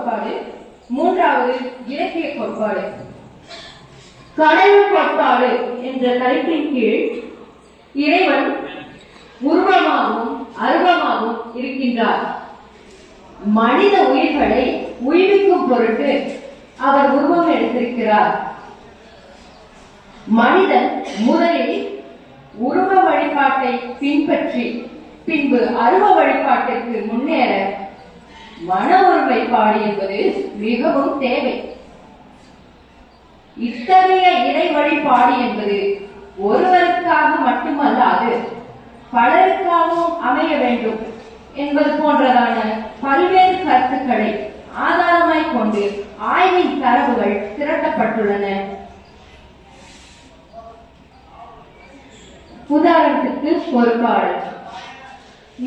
கோட்பாடு, மூன்றாவது இலக்கிய கோட்பாடு. கடவுள் கோட்பாடு என்ற தலைப்பின் கீழ் இறைவன் உருவமாகவும் அருவமாகவும் இருக்கின்றார். மனித உயிர்களை உயிர்க்கும் பொருட்டு அவர் உருவம் எடுத்திருக்கிறார். மனிதன் முதலில் உருவ வழிபாட்டை பின்பற்றி பின்பு அருவ வழிபாட்டிற்கு முன்னேற மன ஒருமைப்பாடு என்பது மிகவும் தேவை. இத்தகைய இறை வழிபாடு என்பது ஒருவருக்காக மட்டுமல்லாது பலருக்காகவும் அமைய வேண்டும் என்பது போன்றதான பல்வேறு கருத்துக்களை ஆதாரமாய் கொண்டு ஆய்வின் தரவுகள் திரட்டப்பட்டுள்ளன. உதாரணத்துக்கு ஒரு பாடல்.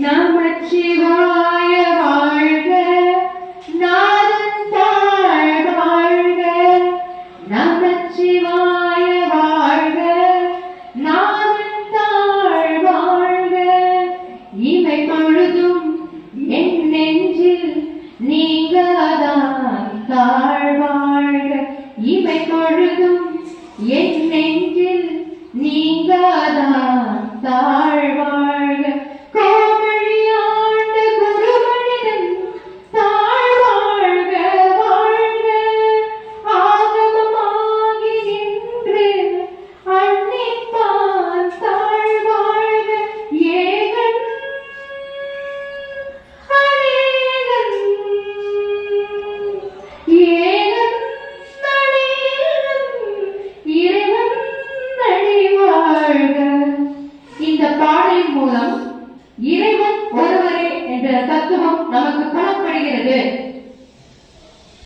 நமச்சிவாய வாழ்க, நாதன் தாழ் வாழ்க, நமச்சிவாய வாழ்க, நாதன் தாழ் வாழ்க, இமை பொழுதும் என் நெஞ்சில் நீங்கதான் தாழ்